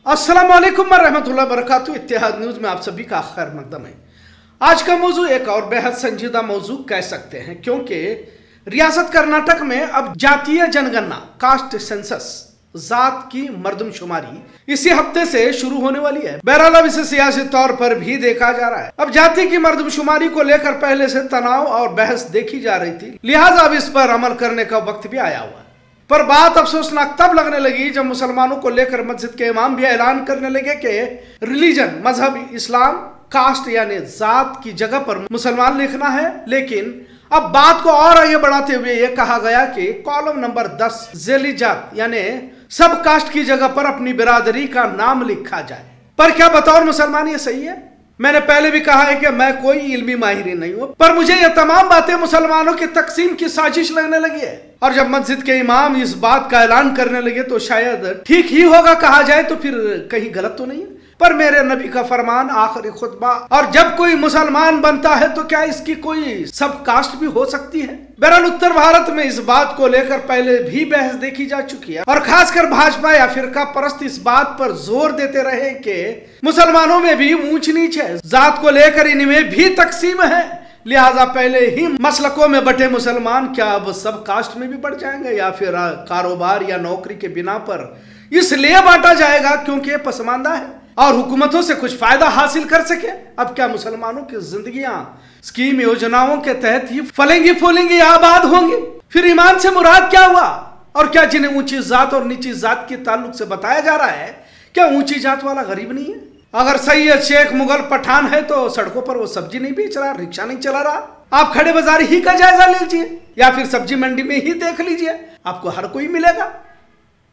अस्सलामुअलैकुम वरहमतुल्लाहि वबरकातुहू। इत्तेहाद न्यूज़ में आप सभी का खैर मकदम है। आज का मौजू एक और बेहद संजीदा मौजू कह सकते हैं, क्योंकि रियासत कर्नाटक में अब जातीय जनगणना कास्ट सेंसस जात की मर्दमशुमारी इसी हफ्ते से शुरू होने वाली है। बहरहाल अब इसे सियासी तौर पर भी देखा जा रहा है। अब जाति की मर्दमशुमारी को लेकर पहले से तनाव और बहस देखी जा रही थी, लिहाजा अब इस पर अमल करने का वक्त भी आया हुआ। पर बात अफसोसनाक तब लगने लगी जब मुसलमानों को लेकर मस्जिद के इमाम भी ऐलान करने लगे कि रिलीजन मजहब इस्लाम कास्ट यानी जात की जगह पर मुसलमान लिखना है। लेकिन अब बात को और आगे बढ़ाते हुए यह कहा गया कि कॉलम नंबर 10 ज़ैली जात यानी सब कास्ट की जगह पर अपनी बिरादरी का नाम लिखा जाए। पर क्या बतौर मुसलमान ये सही है? मैंने पहले भी कहा है कि मैं कोई इल्मी माहिर नहीं हूं, पर मुझे ये तमाम बातें मुसलमानों की तकसीम की साजिश लगने लगी है। और जब मस्जिद के इमाम इस बात का ऐलान करने लगे तो शायद ठीक ही होगा कहा जाए, तो फिर कहीं गलत तो नहीं है। पर मेरे नबी का फरमान आखिरी खुतबा, और जब कोई मुसलमान बनता है तो क्या इसकी कोई सब कास्ट भी हो सकती है? बहरहाल उत्तर भारत में इस बात को लेकर पहले भी बहस देखी जा चुकी है, और खासकर भाजपा या फिरका परस्त इस बात पर जोर देते रहे कि मुसलमानों में भी ऊंच नीच है, जात को लेकर इनमें भी तकसीम है, लिहाजा पहले ही मसलकों में बटे मुसलमान क्या अब सब कास्ट में भी बढ़ जाएंगे, या फिर कारोबार या नौकरी के बिना पर इसलिए बांटा जाएगा क्योंकि पसमानदा है और हुकूमतों से कुछ फायदा हासिल कर सके। अब क्या मुसलमानों की जिंदगियां स्कीम योजनाओं के तहत ही फलेंगी फूलेंगी आबाद होंगी? फिर ईमान से मुराद क्या हुआ? और क्या जिन्हें ऊंची जात और नीची जात के ताल्लुक से बताया जा रहा है, क्या ऊंची जात वाला गरीब नहीं है? अगर सैयद शेख मुगल पठान है तो सड़कों पर वो सब्जी नहीं बेच रहा, रिक्शा नहीं चला रहा। आप खड़े बाजार ही का जायजा लीजिए या फिर सब्जी मंडी में ही देख लीजिए, आपको हर कोई मिलेगा।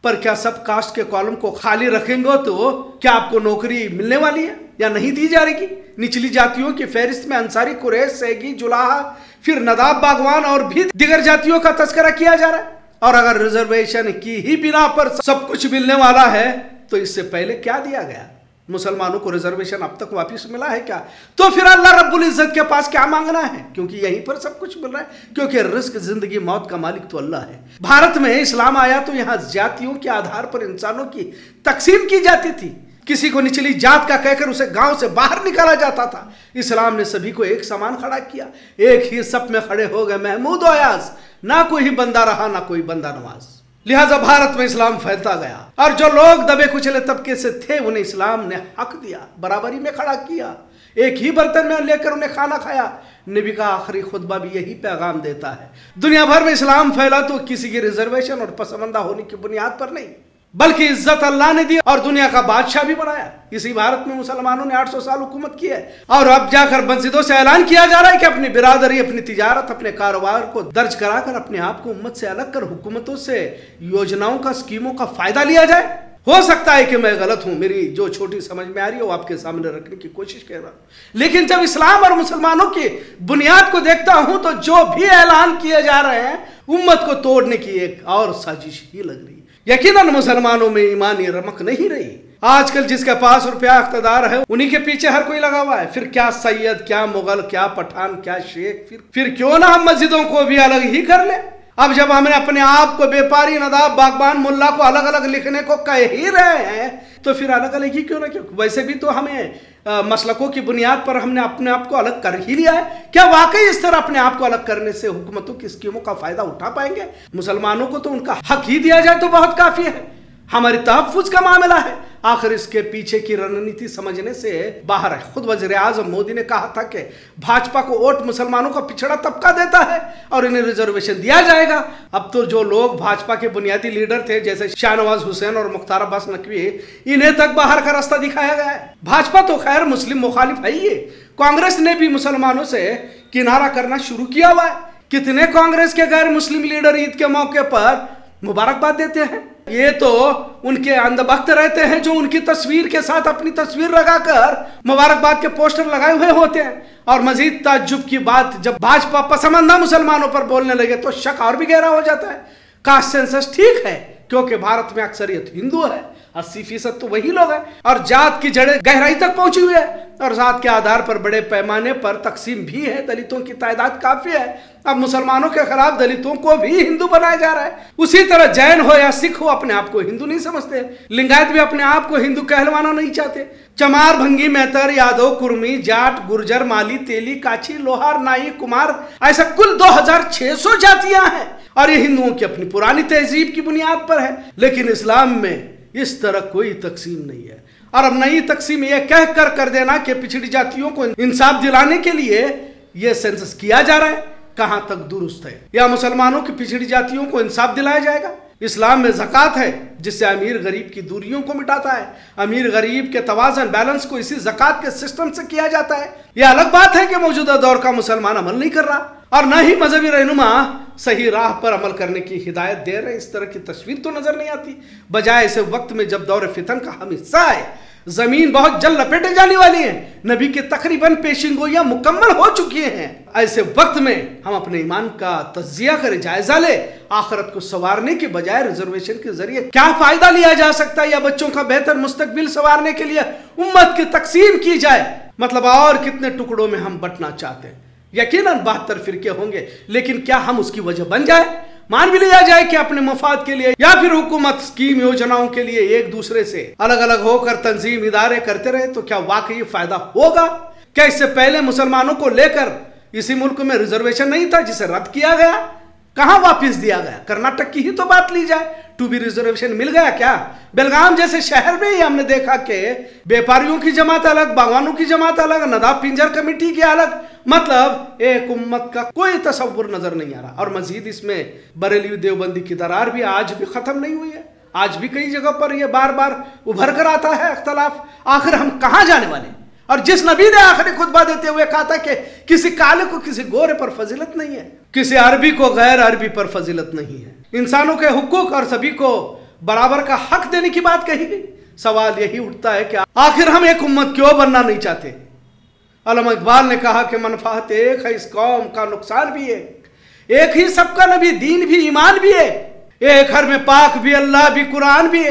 पर क्या सब कास्ट के कॉलम को खाली रखेंगे तो क्या आपको नौकरी मिलने वाली है या नहीं दी जाएगी? निचली जातियों की फहरिस्त में अंसारी, कुरैश, सैगी, जुलाहा, फिर नदाब, बागवान और भी दिगर जातियों का तस्करा किया जा रहा है। और अगर रिजर्वेशन की ही बिना पर सब कुछ मिलने वाला है तो इससे पहले क्या दिया गया? मुसलमानों को रिजर्वेशन अब तक वापस मिला है क्या? तो फिर अल्लाह रब्बुल इज्जत के पास क्या मांगना है, क्योंकि यहीं पर सब कुछ मिल रहा है। क्योंकि रिस्क, जिंदगी, मौत का मालिक तो अल्लाह है। भारत में इस्लाम आया तो यहाँ जातियों के आधार पर इंसानों की तकसीम की जाती थी। किसी को निचली जात का कहकर उसे गांव से बाहर निकाला जाता था। इस्लाम ने सभी को एक समान खड़ा किया, एक ही सफ में खड़े हो गए महमूद और अयाज, ना कोई बंदा रहा ना कोई बंदा नवाज। लिहाजा भारत में इस्लाम फैलता गया और जो लोग दबे कुचले तबके से थे उन्हें इस्लाम ने हक दिया, बराबरी में खड़ा किया, एक ही बर्तन में लेकर उन्हें खाना खाया। नबी का आखिरी खुतबा भी यही पैगाम देता है। दुनिया भर में इस्लाम फैला तो किसी की रिजर्वेशन और पसमंदा होने की बुनियाद पर नहीं, बल्कि इज्जत अल्लाह ने दी और दुनिया का बादशाह भी बनाया। इसी भारत में मुसलमानों ने 800 साल हुकूमत की है और अब जाकर मस्जिदों से ऐलान किया जा रहा है कि अपनी बिरादरी, अपनी तिजारत, अपने कारोबार को दर्ज कराकर अपने आप को उम्मत से अलग कर हुकूमतों से योजनाओं का, स्कीमों का फायदा लिया जाए। हो सकता है कि मैं गलत हूं, मेरी जो छोटी समझ में आ रही है वो आपके सामने रखने की कोशिश कर रहा हूं। लेकिन जब इस्लाम और मुसलमानों की बुनियाद को देखता हूं तो जो भी ऐलान किए जा रहे हैं उम्मत को तोड़ने की एक और साजिश ही लग रही है। यकीनन मुसलमानों में ईमानी रमक नहीं रही। आजकल जिसके पास रुपया, इख्तिदार है, उन्हीं के पीछे हर कोई लगा हुआ है। फिर क्या सैयद, क्या मुगल, क्या पठान, क्या शेख, फिर क्यों ना हम मस्जिदों को भी अलग ही कर ले। अब जब हमने अपने आप को व्यापारी, नदाब, बागबान, मुल्ला को अलग अलग लिखने को कह ही रहे हैं तो फिर अलग अलग ही क्यों ना क्यों? वैसे भी तो हमें मसलकों की बुनियाद पर हमने अपने आप को अलग कर ही लिया है। क्या वाकई इस तरह अपने आप को अलग करने से हुकूमतों की स्कीमों का फायदा उठा पाएंगे? मुसलमानों को तो उनका हक ही दिया जाए तो बहुत काफी है। हमारी तहफ्फुज का मामला है। आखिर इसके पीछे की रणनीति समझने से बाहर है। खुद वज़ीर आज़म मोदी ने कहा था कि भाजपा को वोट मुसलमानों का पिछड़ा तबका देता है और इन्हें रिजर्वेशन दिया जाएगा। अब तो जो लोग भाजपा के बुनियादी लीडर थे जैसे शाहनवाज हुसैन और मुख्तार अब्बास नकवी, इन्हें तक बाहर का रास्ता दिखाया गया है। भाजपा तो खैर मुस्लिम मुखालिफ है ही। कांग्रेस ने भी मुसलमानों से किनारा करना शुरू किया हुआ है। कितने कांग्रेस के गैर मुस्लिम लीडर ईद के मौके पर मुबारकबाद देते हैं। ये तो उनके अंधभक्त रहते हैं जो उनकी तस्वीर के साथ अपनी तस्वीर लगाकर मुबारकबाद के पोस्टर लगाए हुए होते हैं। और मजीद ताज्जुब की बात, जब भाजपा पसमंदा मुसलमानों पर बोलने लगे तो शक और भी गहरा हो जाता है। कास्ट सेंसस ठीक है क्योंकि भारत में अक्सरियत हिंदू है, 80% तो वही लोग हैं और जात की जड़ें गहराई तक पहुंची हुई है। और जात के आधार पर बड़े पैमाने पर तकसीम भी है। दलितों की तादाद काफी है। अब मुसलमानों के खिलाफ दलितों को भी हिंदू बनाया जा रहा है। उसी तरह जैन हो या सिख हो अपने आप को हिंदू नहीं समझते। लिंगायत भी अपने आप को हिंदू कहलवाना नहीं चाहते। चमार, भंगी, मेहतर, यादव, कुर्मी, जाट, गुर्जर, माली, तेली, काछी, लोहार, नाई, कुमार, ऐसा कुल 2600 जातियां हैं और ये हिंदुओं की अपनी पुरानी तहजीब की बुनियाद पर है। लेकिन इस्लाम में इस तरह कोई तकसीम नहीं है। और अब नई तकसीम यह कह कर देना कि पिछड़ी जातियों को इंसाफ दिलाने के लिए यह सेंसस किया जा रहा है, कहां तक दुरुस्त है? या मुसलमानों की पिछड़ी जातियों को इंसाफ दिलाया जाएगा? इस्लाम में ज़कात है जिससे अमीर गरीब की दूरियों को मिटाता है। अमीर गरीब के तवाज़न बैलेंस को इसी ज़कात के सिस्टम से किया जाता है। यह अलग बात है कि मौजूदा दौर का मुसलमान अमल नहीं कर रहा और न ही मजहबी रहनुमा सही राह पर अमल करने की हिदायत दे रहे। इस तरह की तस्वीर तो नजर नहीं आती। बजाय ऐसे वक्त में जब दौर फितन का हम हिस्सा है, जमीन बहुत जल्द लपेटे जाने वाली है, नबी के तकरीबन पेशिंगोइयां मुकम्मल हो चुकी हैं, ऐसे वक्त में हम अपने ईमान का तज्जिया करें, जायजा ले। आखिरत को संवारने के बजाय रिजर्वेशन के जरिए क्या फायदा लिया जा सकता है, या बच्चों का बेहतर मुस्तकबिल संवारने के लिए उम्मत की तकसीम की जाए। मतलब और कितने टुकड़ों में हम बंटना चाहते हैं। यकीनन 72 फिरके होंगे, लेकिन क्या हम उसकी वजह बन जाए? मान भी लिया जाए कि अपने मफाद के लिए या फिर हुकूमत स्कीम योजनाओं के लिए एक दूसरे से अलग अलग होकर तंजीम इदारे करते रहे, तो क्या वाकई फायदा होगा? क्या इससे पहले मुसलमानों को लेकर इसी मुल्क में रिजर्वेशन नहीं था जिसे रद्द किया गया? कहां वापस दिया गया? कर्नाटक की ही तो बात ली जाए, 2B रिजर्वेशन मिल गया क्या? बेलगाम जैसे शहर में ही हमने देखा कि व्यापारियों की जमात अलग, बागवानों की जमात अलग, नदाब पिंजर कमेटी की अलग। मतलब एक उम्मत का कोई तस्वुर नजर नहीं आ रहा। और मजीद इसमें बरेली देवबंदी की दरार भी आज भी खत्म नहीं हुई है। आज भी कई जगह पर यह बार बार उभर कर आता है अख्तलाफ। आखिर हम कहां जाने वाले? और जिस नबी ने आखिरी खुतबा देते हुए कहा था कि किसी काले को किसी गोरे पर फजीलत नहीं है, किसी अरबी को गैर अरबी पर फजीलत नहीं है, इंसानों के हुकूक और सभी को बराबर का हक देने की बात कही गई। सवाल यही उठता है कि आखिर हम एक उम्मत क्यों बनना नहीं चाहते? अल्लामा इकबाल ने कहा कि मनफात एक है, इस कौम का नुकसान भी एक ही सबका नबी, दीन भी, ईमान भी एक हर में पाक भी, अल्लाह भी, कुरान भी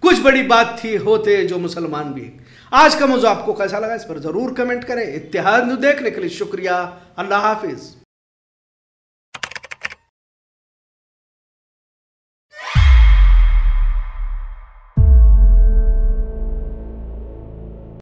कुछ बड़ी बात थी होते जो मुसलमान भी। आज का मौजूद आपको कैसा लगा, इस पर जरूर कमेंट करें। इत्तेहाद न्यूज़ देखने के लिए शुक्रिया। अल्लाह हाफिज।